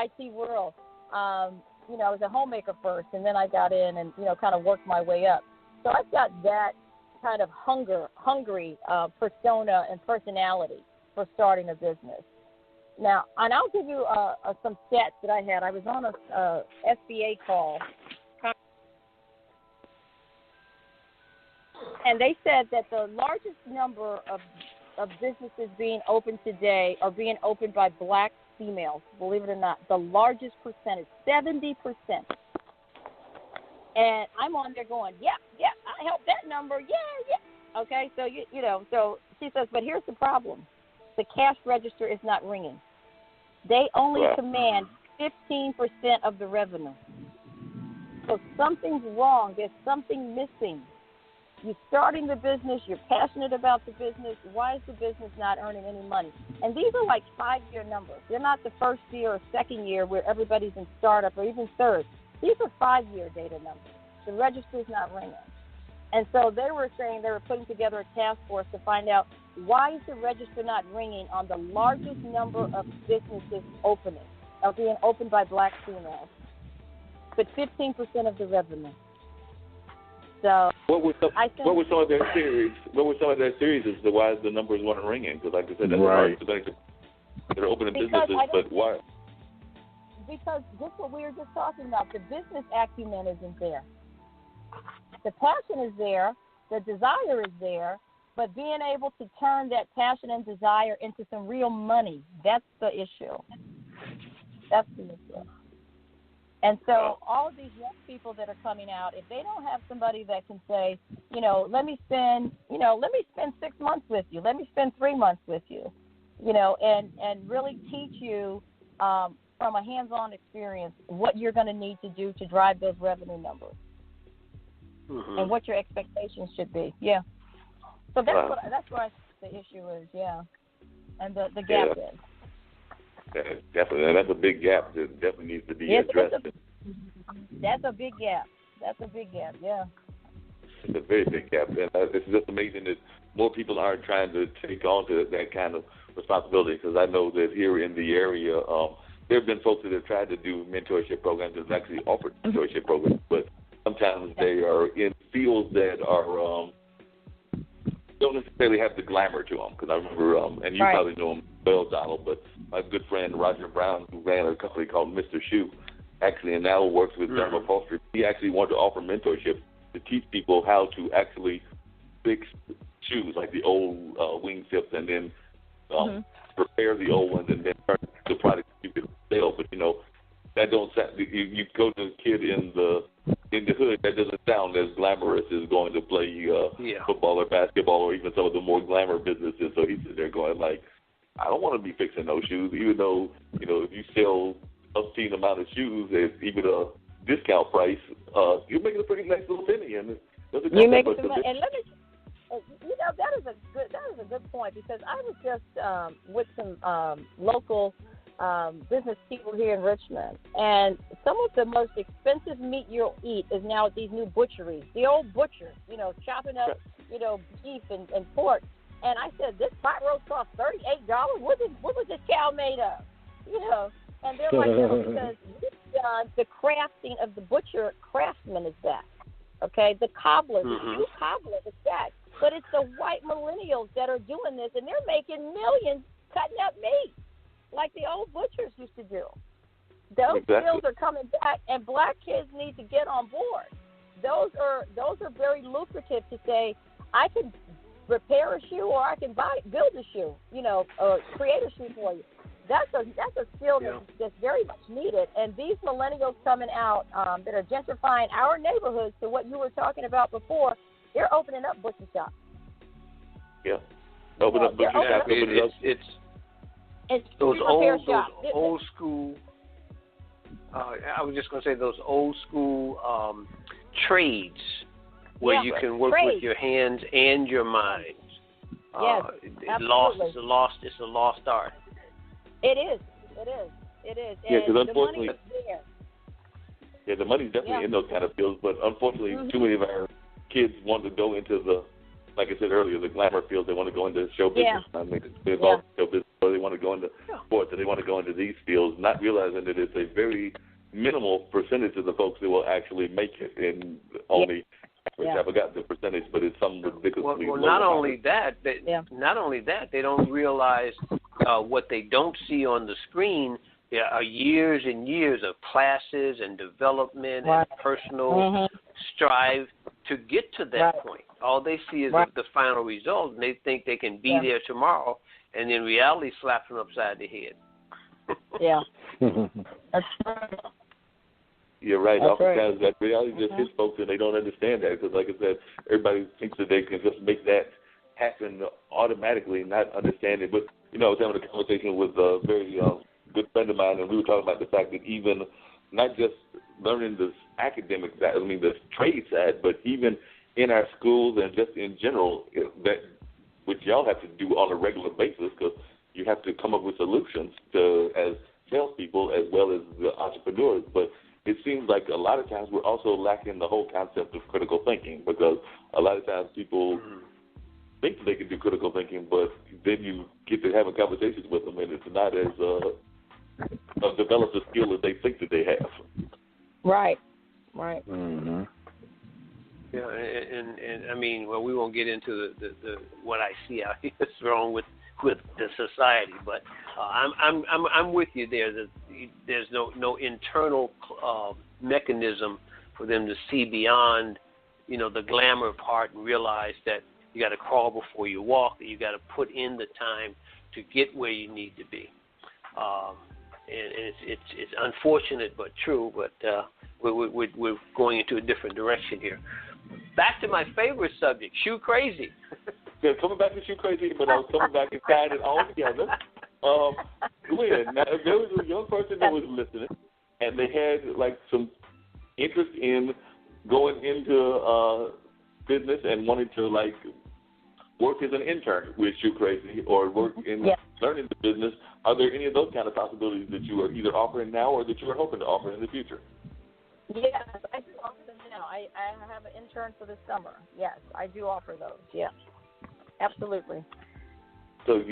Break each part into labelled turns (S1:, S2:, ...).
S1: IT world. You know, I was a homemaker first, and then I got in and, you know, kind of worked my way up. So I've got that kind of hungry persona and personality for starting a business. Now, and I'll give you some stats that I had. I was on a SBA call, and they said that the largest number of businesses being opened today are being opened by black females, believe it or not. The largest percentage, 70%. And I'm on there going, yeah, I helped that number, yeah. Okay, so, you know, so she says, but here's the problem. The cash register is not ringing. They only command 15% of the revenue. So something's wrong. There's something missing. You're starting the business. You're passionate about the business. Why is the business not earning any money? And these are like 5-year numbers. They're not the first year or second year where everybody's in startup or even third. These are 5-year data numbers. The register's not ringing. And so they were saying they were putting together a task force to find out why is the register not ringing on the largest number of businesses being opened by black females, but 15% of the revenue. So
S2: what were some of their theories? What were some of their theories as to why the numbers weren't ringing? Because, like I said, that's hard. They're opening businesses, but why?
S1: Because just what we were just talking about, the business acumen isn't there. The passion is there, the desire is there, but being able to turn that passion and desire into some real money, that's the issue. That's the issue. And so all of these young people that are coming out, if they don't have somebody that can say, let me spend 6 months with you, let me spend 3 months with you, and really teach you from a hands-on experience what you're going to need to do to drive those revenue numbers and what your expectations should be. Yeah. So that's what I think the issue is. Yeah. And the gap is.
S2: Yeah, definitely. And that's a big gap that definitely needs to be addressed.
S1: That's a big gap. Yeah.
S2: It's a very big gap. And it's just amazing that more people aren't trying to take on to that kind of responsibility, because I know that here in the area, there have been folks that have tried to do mentorship programs that have actually offered mentorship programs, but sometimes they are in fields that are don't necessarily have the glamour to them. Because I remember, and you probably know him well, Donald, but my good friend Roger Brown, who ran a company called Mr. Shoe, actually, and now works with Derma Upholstery, he actually wanted to offer mentorship to teach people how to actually fix shoes, like the old wing tips, and then repair the old ones and then turn the product you can sell. But that don't sound. You go to a kid in the hood, that doesn't sound as glamorous as going to play football or basketball or even some of the more glamour businesses. So he's sitting there going like, I don't want to be fixing those shoes, even though if you sell obscene amount of shoes at even a discount price, you're making a pretty nice little penny, and
S1: you make some money. And let me. That is a good point, because I was just with some local business people here in Richmond, and some of the most expensive meat you'll eat is now at these new butcheries. The old butchers, chopping up, beef and pork. And I said, this pot roast costs $38. What was this cow made of? And they're like, because the crafting of the butcher craftsman is back. Okay, the cobbler, the shoe cobbler is back. But it's the white millennials that are doing this, and they're making millions cutting up meat, like the old butchers used to do. Those skills are coming back, and black kids need to get on board. Those are very lucrative to say, I can repair a shoe, or I can build a shoe, or create a shoe for you. That's a skill that's very much needed. And these millennials coming out that are gentrifying our neighborhoods, to what you were talking about before, they're opening up butcher shops.
S2: Yeah, open up butcher shops.
S3: It's those old school. I was just going to say those old school trades where you can work with your hands and your mind.
S1: Yes, absolutely.
S3: It's a lost art.
S1: It is.
S2: Yeah, because
S1: the money is there.
S2: Yeah, the money's definitely in those kind of fields, but unfortunately, too many of our kids want to go into the, like I said earlier, the glamour fields. They want to go into show business. They involved in show business. or they want to go into sports, or they want to go into these fields, not realizing that it's a very minimal percentage of the folks that will actually make it, and only I forgot the percentage, but it's some ridiculously low.
S3: Well, not only that, they don't realize what they don't see on the screen. There are years and years of classes and development and personal strive to get to that point. All they see is the final result, and they think they can be there tomorrow, and then reality slaps them upside the head.
S1: That's right.
S2: You're right. Oftentimes that reality just hits folks, and they don't understand that because, like I said, everybody thinks that they can just make that happen automatically, not understanding. But, I was having a conversation with a very good friend of mine, and we were talking about the fact that even not just learning this academic side, the trade side, but even in our schools and just in general, that which y'all have to do on a regular basis because you have to come up with solutions as salespeople as well as the entrepreneurs. But it seems like a lot of times we're also lacking the whole concept of critical thinking because a lot of times people think they can do critical thinking, but then you get to having conversations with them, and it's not as developed a skill as they think that they have.
S1: Right.
S3: Mm-hmm. Yeah, and we won't get into the what I see out here is wrong with the society, but I'm with you there. There's no internal mechanism for them to see beyond, the glamour part and realize that you got to crawl before you walk, that you got to put in the time to get where you need to be. And it's unfortunate but true. But we're going into a different direction here. Back to my favorite subject, shoe crazy.
S2: Yeah, coming back to shoe crazy, but I was coming back and tying it all together. Gwen, now if there was a young person that was listening, and they had some interest in going into business and wanting to work as an intern with Shoe Crazy or work in learning the business, are there any of those kind of possibilities that you are either offering now or that you are hoping to offer in the future?
S1: Yes, I do offer them now. I have an intern for this summer. Yes, I do offer those. Yes, absolutely.
S2: So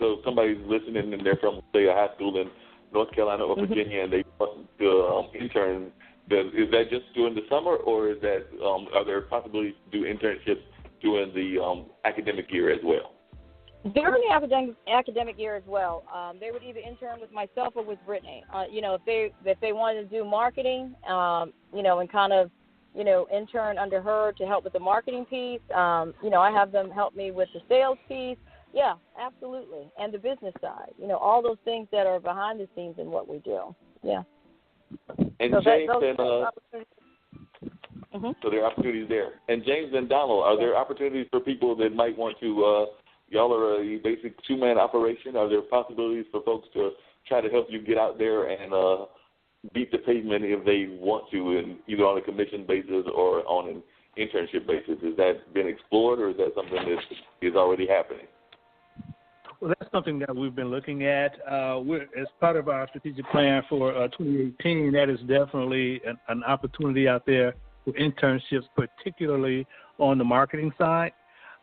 S2: so somebody's listening and they're from, say, a high school in North Carolina or Virginia, and they want to intern. Is that just during the summer, or is that are there possibilities to do internships during the academic year as well?
S1: During the academic year as well, they would either intern with myself or with Brittany. If they wanted to do marketing, and kind of, intern under her to help with the marketing piece. I have them help me with the sales piece. Yeah, absolutely, and the business side. All those things that are behind the scenes in what we do. Yeah.
S2: And
S1: so
S2: James so there are opportunities there. And James and Donald, are there opportunities for people that might want to? Y'all are a basic two-man operation. Are there possibilities for folks to try to help you get out there and beat the pavement if they want to, either on a commission basis or on an internship basis? Has that been explored, or is that something that is already happening?
S4: Well, that's something that we've been looking at. As part of our strategic plan for 2018, that is definitely an opportunity out there for internships, particularly on the marketing side.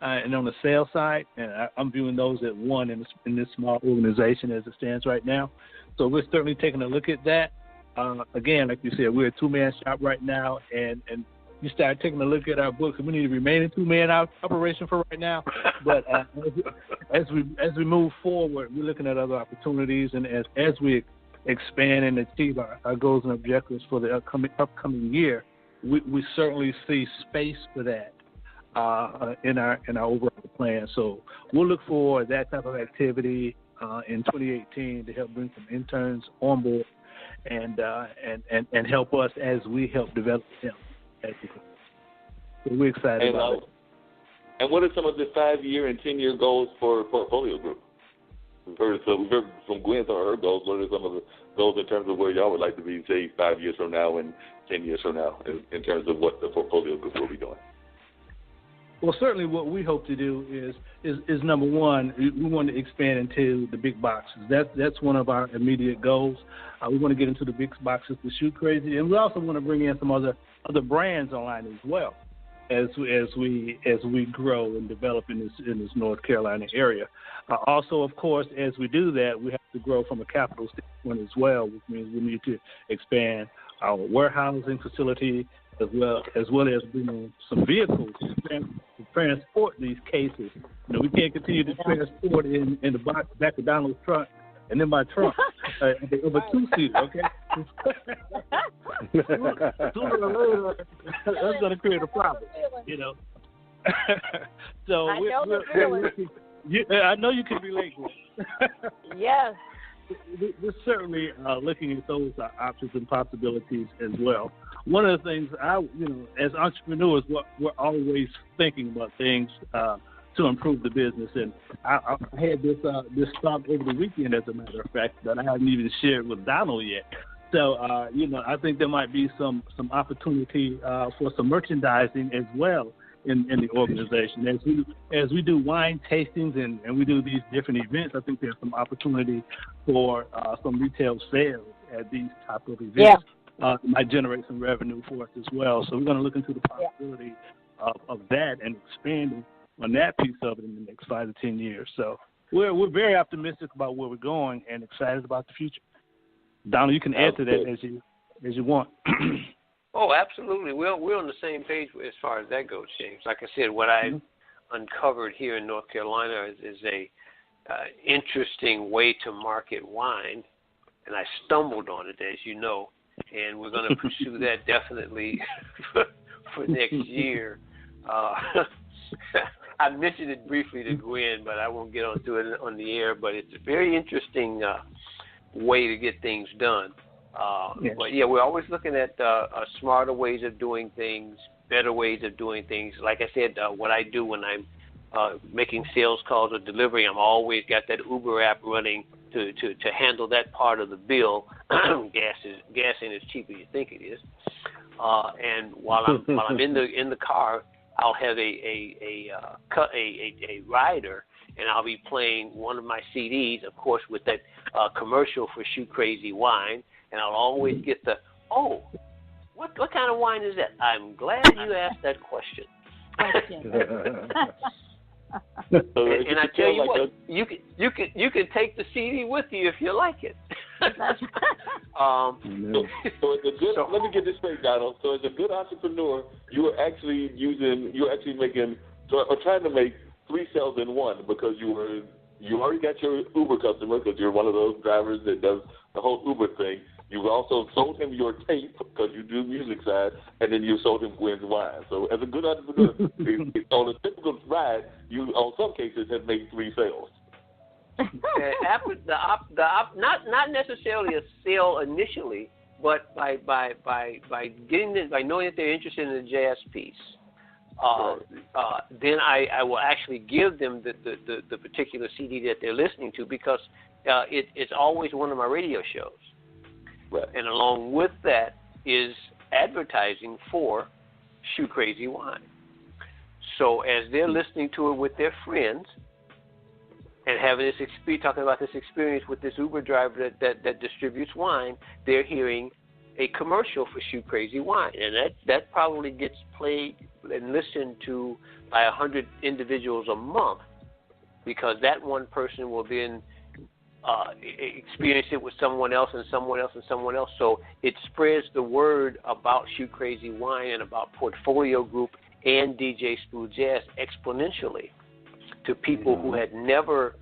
S4: And on the sales side, and I'm viewing those at one in this small organization as it stands right now. So we're certainly taking a look at that. Again, like you said, we're a two-man shop right now, and you start taking a look at our books, and we need to remain a two-man operation for right now. But as we move forward, we're looking at other opportunities, and as we expand and achieve our goals and objectives for the upcoming year, we certainly see space for that. In our overall plan. So we'll look for that type of activity in 2018 to help bring some interns on board and help us as we help develop them. So we're excited about it.
S2: And what are some of the 5-year and 10-year goals for Portfolio Group? We've heard from Gwen some of her goals. What are some of the goals in terms of where y'all would like to be, say, 5 years from now and 10 years from now in terms of what the Portfolio Group will be doing?
S4: Well, certainly what we hope to do is number one, we want to expand into the big boxes. That's one of our immediate goals. We want to get into the big boxes with Shoe Crazy, and we also want to bring in some other brands online as well. as we grow and develop in this North Carolina area. Also, of course, as we do that, we have to grow from a capital standpoint as well, which means we need to expand our warehousing facility as well as bringing some vehicles to transport these cases. We can't continue to transport in the back of Donald's truck and in my trunk of a two-seater, okay? Sooner or later, that's going to create a problem, So
S1: I know the feeling.
S4: I know you can relate, Gwen.
S1: Yes.
S4: We're certainly looking at those options and possibilities as well. One of the things as entrepreneurs, we're always thinking about things to improve the business. And I had this thought over the weekend, as a matter of fact, that I haven't even shared with Donald yet. So, I think there might be some opportunity for some merchandising as well in the organization. As we do wine tastings and we do these different events, I think there's some opportunity for some retail sales at these type of events. Yeah. It might generate some revenue for us as well. So we're going to look into the possibility of that and expanding on that piece of it in the next 5 to 10 years. So we're very optimistic about where we're going and excited about the future. Donald, you can add to that as you want.
S3: Oh, absolutely. We're on the same page as far as that goes, James. Like I said, what I've uncovered here in North Carolina is a interesting way to market wine, and I stumbled on it, as you know, and we're going to pursue that definitely for next year. I mentioned it briefly to Gwen, but I won't get onto it on the air. But it's a very interesting way to get things done. But we're always looking at smarter ways of doing things, better ways of doing things. Like I said, what I do when I'm making sales calls or delivery, I'm always got that Uber app running to handle that part of the bill. Gas ain't as cheap as you think it is. And while I'm in the car, I'll have a rider, and I'll be playing one of my CDs, of course, with that commercial for Shoe Crazy Wine, and I'll always get what kind of wine is that? I'm glad you asked that question. And I tell you what, you can take the CD with you if you like it.
S2: Let me get this straight, Donald. So as a good entrepreneur, you're actually trying to make 3 sales in one, because you already got your Uber customer, because you're one of those drivers that does the whole Uber thing. You also sold him your tape, because you do music side, and then you sold him Gwen's wine. So as a good entrepreneur, on a typical ride, you, on some cases, have made 3 sales. Not necessarily a sale initially, but by getting by knowing that they're interested in the jazz piece, then I will actually give them the particular CD that they're listening to, because it's always one of my radio shows. Right. And along with that is advertising for Shoe Crazy Wine. So as they're listening to it with their friends and having this talking about this experience with this Uber driver that distributes wine, they're hearing a commercial for Shoe Crazy Wine, and that probably gets played and listened to by 100 individuals a month, because that one person will then experience it with someone else and someone else and someone else. So it spreads the word about Shoe Crazy Wine and about Portfolio Group and DJ Smooth Jazz exponentially to people who had never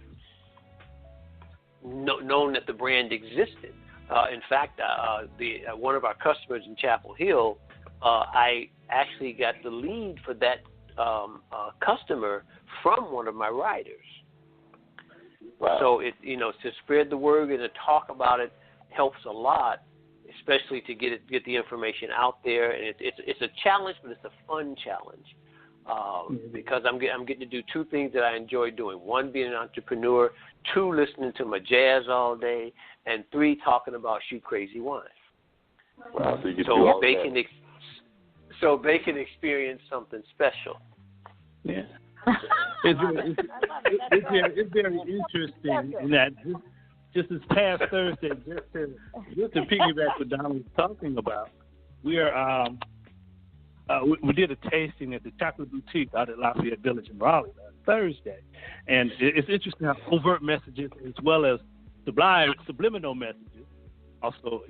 S2: known that the brand existed. In fact, one of our customers in Chapel Hill, I actually got the lead for that customer from one of my riders. Wow. So to spread the word and to talk about it helps a lot, especially to get the information out there. And it's a challenge, but it's a fun challenge because I'm getting to do 2 things that I enjoy doing: 1, being an entrepreneur; 2, listening to my jazz all day; and 3, talking about Shoe Crazy Wine. Wow,
S3: so they can experience something special.
S4: Yeah. It's very interesting in that just this past Thursday, just to piggyback what Donald was talking about, we are we did a tasting at the Chocolate Boutique out at Lafayette Village in Raleigh last Thursday. And it's interesting how overt messages as well as subliminal messages also,